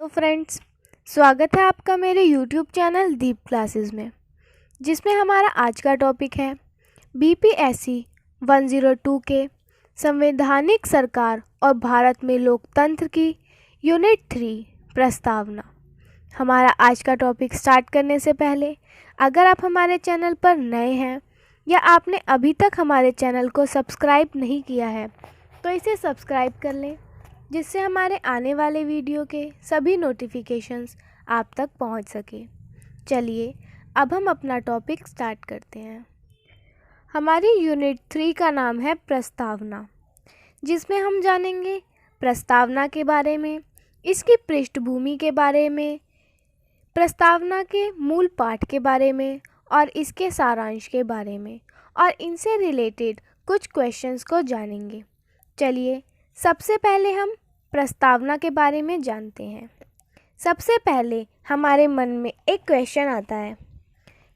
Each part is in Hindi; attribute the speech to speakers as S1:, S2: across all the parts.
S1: तो फ्रेंड्स, स्वागत है आपका मेरे यूट्यूब चैनल दीप क्लासेस में, जिसमें हमारा आज का टॉपिक है बीपीएससी 102 के संवैधानिक सरकार और भारत में लोकतंत्र की यूनिट 3 प्रस्तावना। हमारा आज का टॉपिक स्टार्ट करने से पहले अगर आप हमारे चैनल पर नए हैं या आपने अभी तक हमारे चैनल को सब्सक्राइब नहीं किया है तो इसे सब्सक्राइब कर लें, जिससे हमारे आने वाले वीडियो के सभी नोटिफिकेशंस आप तक पहुंच सके। चलिए अब हम अपना टॉपिक स्टार्ट करते हैं। हमारी यूनिट 3 का नाम है प्रस्तावना, जिसमें हम जानेंगे प्रस्तावना के बारे में, इसकी पृष्ठभूमि के बारे में, प्रस्तावना के मूल पाठ के बारे में और इसके सारांश के बारे में, और इनसे रिलेटेड कुछ क्वेश्चंस को जानेंगे। चलिए सबसे पहले हम प्रस्तावना के बारे में जानते हैं। सबसे पहले हमारे मन में एक क्वेश्चन आता है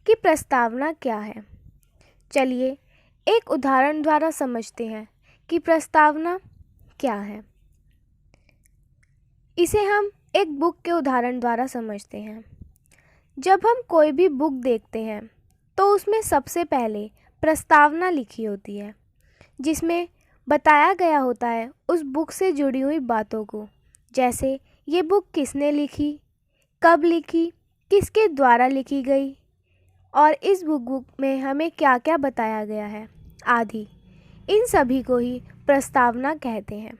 S1: कि प्रस्तावना क्या है। चलिए एक उदाहरण द्वारा समझते हैं कि प्रस्तावना क्या है। इसे हम एक बुक के उदाहरण द्वारा समझते हैं। जब हम कोई भी बुक देखते हैं तो उसमें सबसे पहले प्रस्तावना लिखी होती है, जिसमें बताया गया होता है उस बुक से जुड़ी हुई बातों को, जैसे ये बुक किसने लिखी, कब लिखी, किसके द्वारा लिखी गई और इस बुक में हमें क्या क्या बताया गया है आदि। इन सभी को ही प्रस्तावना कहते हैं।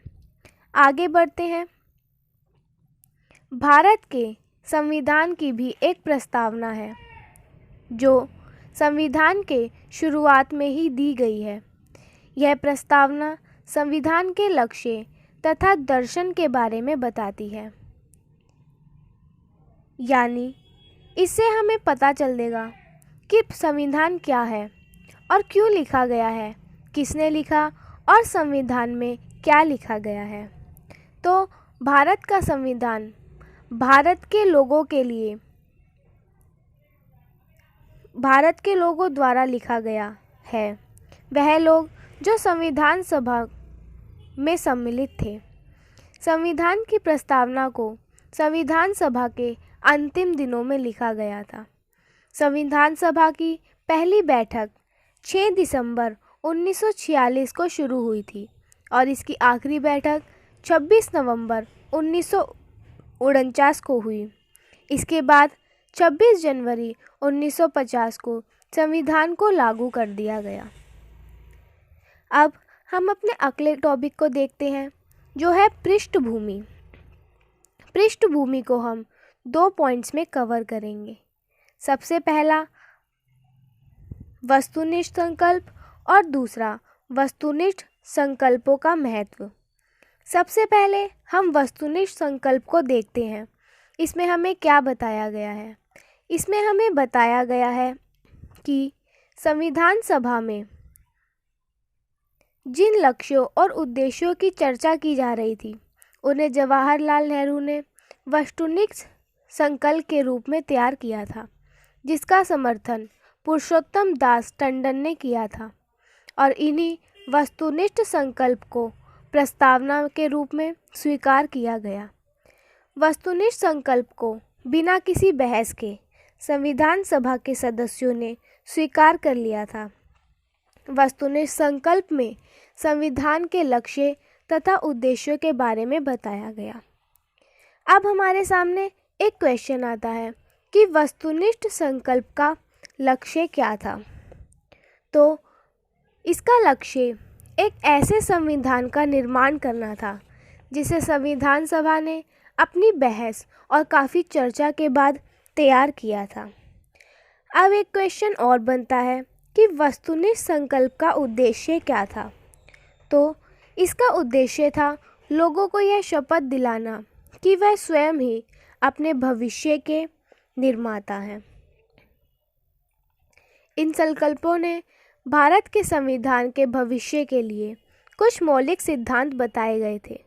S1: आगे बढ़ते हैं। भारत के संविधान की भी एक प्रस्तावना है, जो संविधान के शुरुआत में ही दी गई है। यह प्रस्तावना संविधान के लक्ष्य तथा दर्शन के बारे में बताती है, यानी इससे हमें पता चलेगा कि संविधान क्या है और क्यों लिखा गया है, किसने लिखा और संविधान में क्या लिखा गया है। तो भारत का संविधान भारत के लोगों द्वारा लिखा गया है। वह लोग जो संविधान सभा में सम्मिलित थे। संविधान की प्रस्तावना को संविधान सभा के अंतिम दिनों में लिखा गया था। संविधान सभा की पहली बैठक 6 दिसंबर 1946 को शुरू हुई थी और इसकी आखिरी बैठक 26 नवंबर 1949 को हुई। इसके बाद 26 जनवरी 1950 को संविधान को लागू कर दिया गया। अब हम अपने अगले टॉपिक को देखते हैं, जो है पृष्ठभूमि। पृष्ठभूमि को हम 2 पॉइंट्स में कवर करेंगे। सबसे पहला वस्तुनिष्ठ संकल्प और दूसरा वस्तुनिष्ठ संकल्पों का महत्व। सबसे पहले हम वस्तुनिष्ठ संकल्प को देखते हैं। इसमें हमें क्या बताया गया है? इसमें हमें बताया गया है कि संविधान सभा में जिन लक्ष्यों और उद्देश्यों की चर्चा की जा रही थी, उन्हें जवाहरलाल नेहरू ने वस्तुनिष्ठ संकल्प के रूप में तैयार किया था, जिसका समर्थन पुरुषोत्तम दास टंडन ने किया था और इन्हीं वस्तुनिष्ठ संकल्प को प्रस्तावना के रूप में स्वीकार किया गया। वस्तुनिष्ठ संकल्प को बिना किसी बहस के संविधान सभा के सदस्यों ने स्वीकार कर लिया था। वस्तुनिष्ठ संकल्प में संविधान के लक्ष्य तथा उद्देश्यों के बारे में बताया गया। अब हमारे सामने एक क्वेश्चन आता है कि वस्तुनिष्ठ संकल्प का लक्ष्य क्या था। तो इसका लक्ष्य एक ऐसे संविधान का निर्माण करना था जिसे संविधान सभा ने अपनी बहस और काफ़ी चर्चा के बाद तैयार किया था। अब एक क्वेश्चन और बनता है कि वस्तुनिष्ठ संकल्प का उद्देश्य क्या था। तो इसका उद्देश्य था लोगों को यह शपथ दिलाना कि वह स्वयं ही अपने भविष्य के निर्माता हैं। इन संकल्पों ने भारत के संविधान के भविष्य के लिए कुछ मौलिक सिद्धांत बताए गए थे,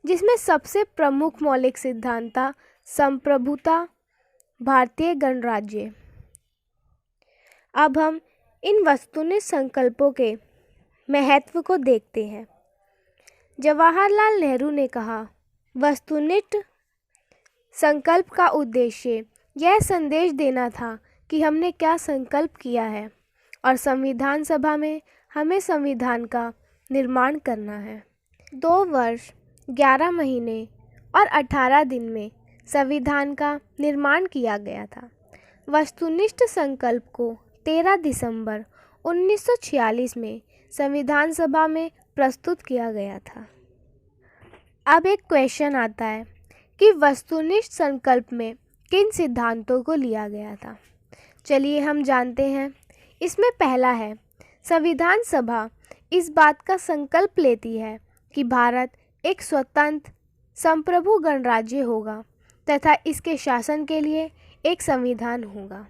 S1: जिसमें सबसे प्रमुख मौलिक सिद्धांत था संप्रभुता, भारतीय गणराज्य। अब हम इन वस्तुनिष्ठ संकल्पों के महत्व को देखते हैं। जवाहरलाल नेहरू ने कहा, वस्तुनिष्ठ संकल्प का उद्देश्य यह संदेश देना था कि हमने क्या संकल्प किया है और संविधान सभा में हमें संविधान का निर्माण करना है। 2 वर्ष 11 महीने और 18 दिन में संविधान का निर्माण किया गया था। वस्तुनिष्ठ संकल्प को 13 दिसंबर 1946 में संविधान सभा में प्रस्तुत किया गया था। अब एक क्वेश्चन आता है कि वस्तुनिष्ठ संकल्प में किन सिद्धांतों को लिया गया था। चलिए हम जानते हैं। इसमें पहला है, संविधान सभा इस बात का संकल्प लेती है कि भारत एक स्वतंत्र संप्रभु गणराज्य होगा तथा इसके शासन के लिए एक संविधान होगा।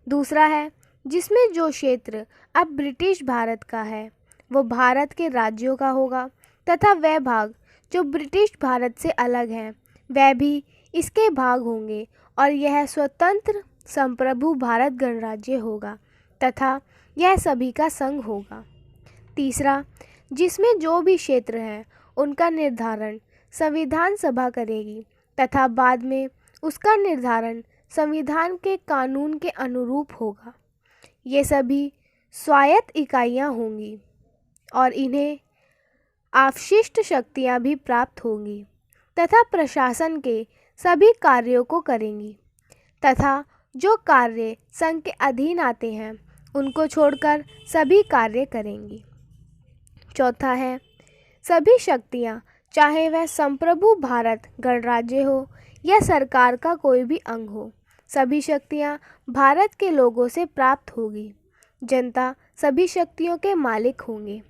S1: दूसरा है, जिसमें जो क्षेत्र अब ब्रिटिश भारत का है वो भारत के राज्यों का होगा तथा वह भाग जो ब्रिटिश भारत से अलग हैं वह भी इसके भाग होंगे और यह स्वतंत्र संप्रभु भारत गणराज्य होगा तथा यह सभी का संघ होगा। तीसरा, जिसमें जो भी क्षेत्र हैं उनका निर्धारण संविधान सभा करेगी तथा बाद में उसका निर्धारण संविधान के कानून के अनुरूप होगा। ये सभी स्वायत्त इकाइयाँ होंगी और इन्हें अवशिष्ट शक्तियाँ भी प्राप्त होंगी तथा प्रशासन के सभी कार्यों को करेंगी तथा जो कार्य संघ के अधीन आते हैं उनको छोड़कर सभी कार्य करेंगी। चौथा है, सभी शक्तियाँ चाहे वह संप्रभु भारत गणराज्य हो या सरकार का कोई भी अंग हो, सभी शक्तियाँ भारत के लोगों से प्राप्त होगी। जनता सभी शक्तियों के मालिक होंगे।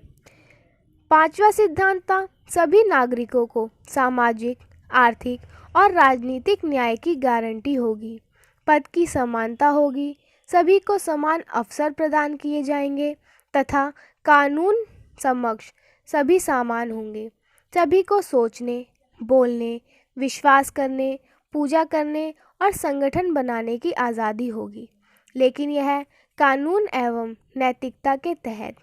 S1: पांचवा सिद्धांत था, सभी नागरिकों को सामाजिक, आर्थिक और राजनीतिक न्याय की गारंटी होगी। पद की समानता होगी, सभी को समान अवसर प्रदान किए जाएंगे तथा कानून समक्ष सभी समान होंगे। सभी को सोचने, बोलने, विश्वास करने, पूजा करने और संगठन बनाने की आज़ादी होगी, लेकिन यह कानून एवं नैतिकता के तहत।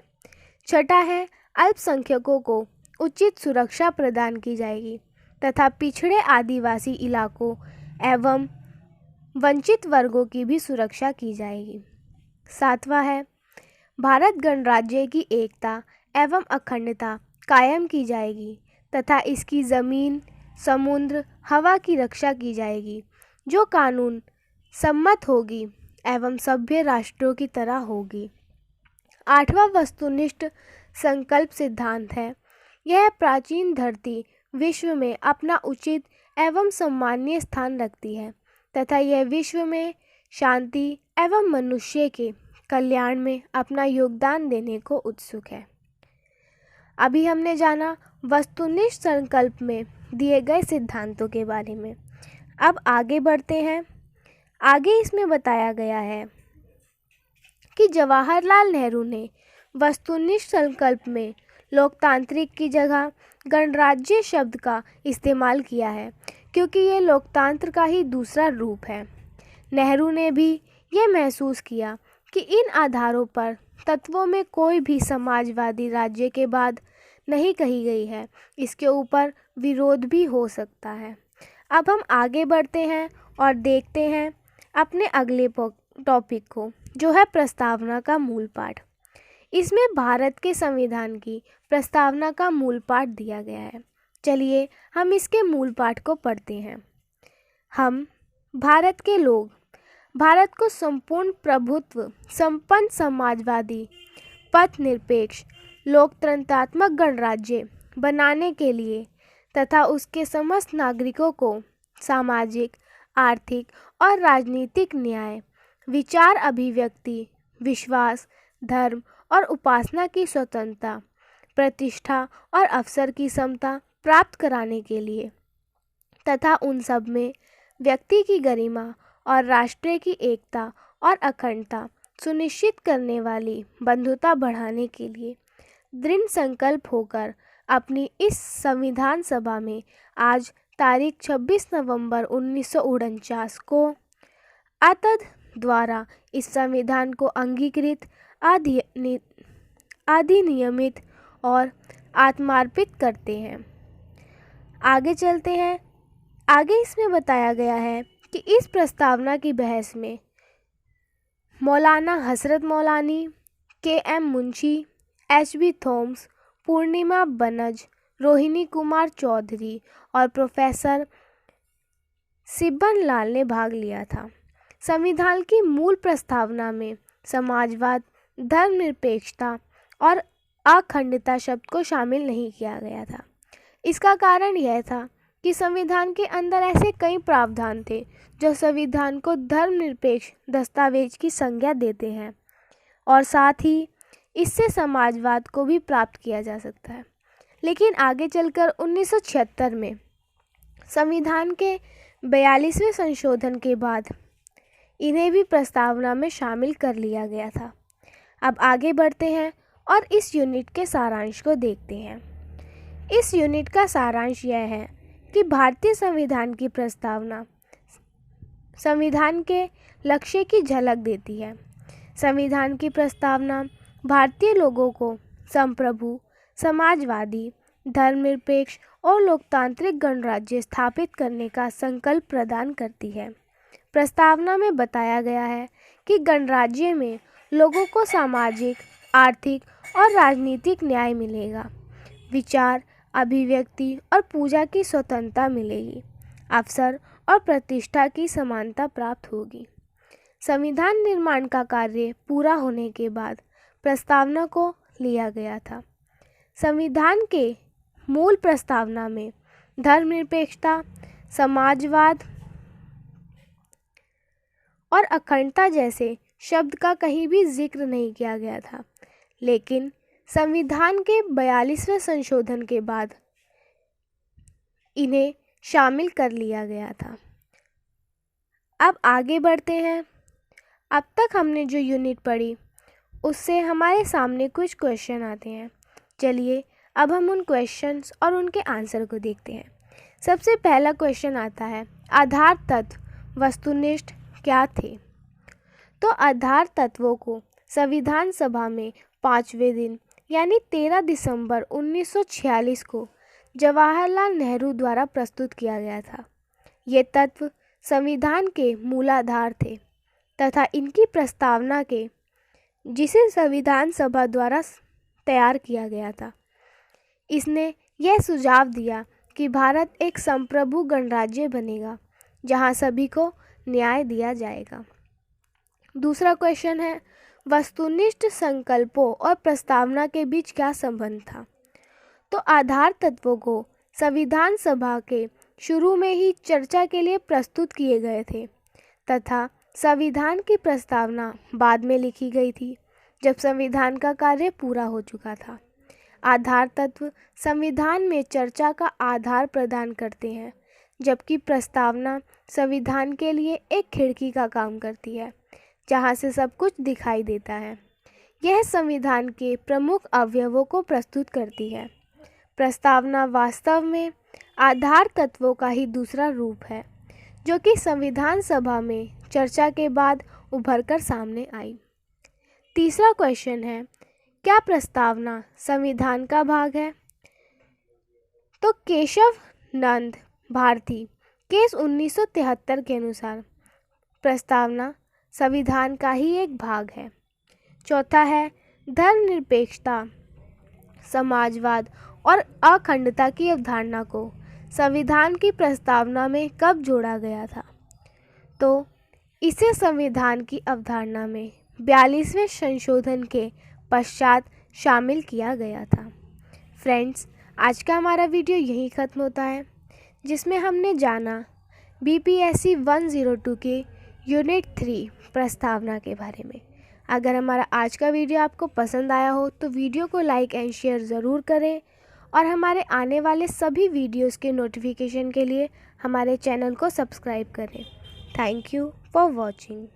S1: छठा है, अल्पसंख्यकों को उचित सुरक्षा प्रदान की जाएगी तथा पिछड़े आदिवासी इलाकों एवं वंचित वर्गों की भी सुरक्षा की जाएगी। सातवां है, भारत गणराज्य की एकता एवं अखंडता कायम की जाएगी तथा इसकी ज़मीन, समुद्र, हवा की रक्षा की जाएगी जो कानून सम्मत होगी एवं सभ्य राष्ट्रों की तरह होगी। आठवां वस्तुनिष्ठ संकल्प सिद्धांत है, यह प्राचीन धरती विश्व में अपना उचित एवं सम्मानीय स्थान रखती है तथा यह विश्व में शांति एवं मनुष्य के कल्याण में अपना योगदान देने को उत्सुक है। अभी हमने जाना वस्तुनिष्ठ संकल्प में दिए गए सिद्धांतों के बारे में। अब आगे बढ़ते हैं। आगे इसमें बताया गया है कि जवाहरलाल नेहरू ने वस्तुनिष्ठ संकल्प में लोकतांत्रिक की जगह गणराज्य शब्द का इस्तेमाल किया है क्योंकि ये लोकतंत्र का ही दूसरा रूप है। नेहरू ने भी ये महसूस किया कि इन आधारों पर तत्वों में कोई भी समाजवादी राज्य के बाद नहीं कही गई है, इसके ऊपर विरोध भी हो सकता है। अब हम आगे बढ़ते हैं और देखते हैं अपने अगले टॉपिक को, जो है प्रस्तावना का मूल पाठ। इसमें भारत के संविधान की प्रस्तावना का मूल पाठ दिया गया है। चलिए हम इसके मूल पाठ को पढ़ते हैं। हम भारत के लोग भारत को संपूर्ण प्रभुत्व संपन्न समाजवादी पथ निरपेक्ष लोकतंत्रात्मक गणराज्य बनाने के लिए तथा उसके समस्त नागरिकों को सामाजिक, आर्थिक और राजनीतिक न्याय, विचार अभिव्यक्ति, विश्वास, धर्म और उपासना की स्वतंत्रता, प्रतिष्ठा और अवसर की समता प्राप्त कराने के लिए तथा उन सब में व्यक्ति की गरिमा और राष्ट्र की एकता और अखंडता सुनिश्चित करने वाली बंधुता बढ़ाने के लिए दृढ़ संकल्प होकर अपनी इस संविधान सभा में आज तारीख 26 नवंबर 1949 को अतः द्वारा इस संविधान को अंगीकृत, अधिनियमित और आत्मार्पित करते हैं। आगे चलते हैं। आगे इसमें बताया गया है कि इस प्रस्तावना की बहस में मौलाना हसरत Maulani, KM. Munshi, HB. Thomas, पूर्णिमा बनज, रोहिणी कुमार चौधरी और प्रोफेसर सिब्बन लाल ने भाग लिया था। संविधान की मूल प्रस्तावना में समाजवाद, धर्मनिरपेक्षता और अखंडता शब्द को शामिल नहीं किया गया था। इसका कारण यह था कि संविधान के अंदर ऐसे कई प्रावधान थे जो संविधान को धर्मनिरपेक्ष दस्तावेज की संज्ञा देते हैं और साथ ही इससे समाजवाद को भी प्राप्त किया जा सकता है। लेकिन आगे चलकर 1976 में संविधान के 42वें संशोधन के बाद इन्हें भी प्रस्तावना में शामिल कर लिया गया था। अब आगे बढ़ते हैं और इस यूनिट के सारांश को देखते हैं। इस यूनिट का सारांश यह है कि भारतीय संविधान की प्रस्तावना संविधान के लक्ष्य की झलक देती है। संविधान की प्रस्तावना भारतीय लोगों को संप्रभु, समाजवादी, धर्मनिरपेक्ष और लोकतांत्रिक गणराज्य स्थापित करने का संकल्प प्रदान करती है। प्रस्तावना में बताया गया है कि गणराज्य में लोगों को सामाजिक, आर्थिक और राजनीतिक न्याय मिलेगा, विचार, अभिव्यक्ति और पूजा की स्वतंत्रता मिलेगी, अवसर और प्रतिष्ठा की समानता प्राप्त होगी। संविधान निर्माण का कार्य पूरा होने के बाद प्रस्तावना को लिया गया था। संविधान के मूल प्रस्तावना में धर्मनिरपेक्षता, समाजवाद और अखंडता जैसे शब्द का कहीं भी जिक्र नहीं किया गया था, लेकिन संविधान के 42वें संशोधन के बाद इन्हें शामिल कर लिया गया था। अब आगे बढ़ते हैं। अब तक हमने जो यूनिट पढ़ी उससे हमारे सामने कुछ क्वेश्चन आते हैं। चलिए अब हम उन क्वेश्चंस और उनके आंसर को देखते हैं। सबसे पहला क्वेश्चन आता है, आधार तत्व वस्तुनिष्ठ क्या थे? तो आधार तत्वों को संविधान सभा में 5वें दिन यानी 13 दिसंबर 1946 को जवाहरलाल नेहरू द्वारा प्रस्तुत किया गया था। ये तत्व संविधान के मूलाधार थे तथा इनकी प्रस्तावना के जिसे संविधान सभा द्वारा तैयार किया गया था, इसने यह सुझाव दिया कि भारत एक संप्रभु गणराज्य बनेगा जहां सभी को न्याय दिया जाएगा। दूसरा क्वेश्चन है, वस्तुनिष्ठ संकल्पों और प्रस्तावना के बीच क्या संबंध था? तो आधार तत्वों को संविधान सभा के शुरू में ही चर्चा के लिए प्रस्तुत किए गए थे तथा संविधान की प्रस्तावना बाद में लिखी गई थी जब संविधान का कार्य पूरा हो चुका था। आधार तत्व संविधान में चर्चा का आधार प्रदान करते हैं, जबकि प्रस्तावना संविधान के लिए एक खिड़की का काम करती है जहां से सब कुछ दिखाई देता है। यह संविधान के प्रमुख अवयवों को प्रस्तुत करती है। प्रस्तावना वास्तव में आधार तत्वों का ही दूसरा रूप है जो कि संविधान सभा में चर्चा के बाद उभरकर सामने आई। तीसरा क्वेश्चन है, क्या प्रस्तावना संविधान का भाग है? तो केशव नंद भारती केस 1973 के अनुसार प्रस्तावना संविधान का ही एक भाग है। चौथा है, धर्मनिरपेक्षता, समाजवाद और अखंडता की अवधारणा को संविधान की प्रस्तावना में कब जोड़ा गया था? तो इसे संविधान की अवधारणा में 42वें संशोधन के पश्चात शामिल किया गया था। फ्रेंड्स, आज का हमारा वीडियो यहीं ख़त्म होता है जिसमें हमने जाना BPSC 102 के यूनिट 3 प्रस्तावना के बारे में। अगर हमारा आज का वीडियो आपको पसंद आया हो तो वीडियो को लाइक एंड शेयर ज़रूर करें और हमारे आने वाले सभी वीडियोस के नोटिफिकेशन के लिए हमारे चैनल को सब्सक्राइब करें। Thank you for watching.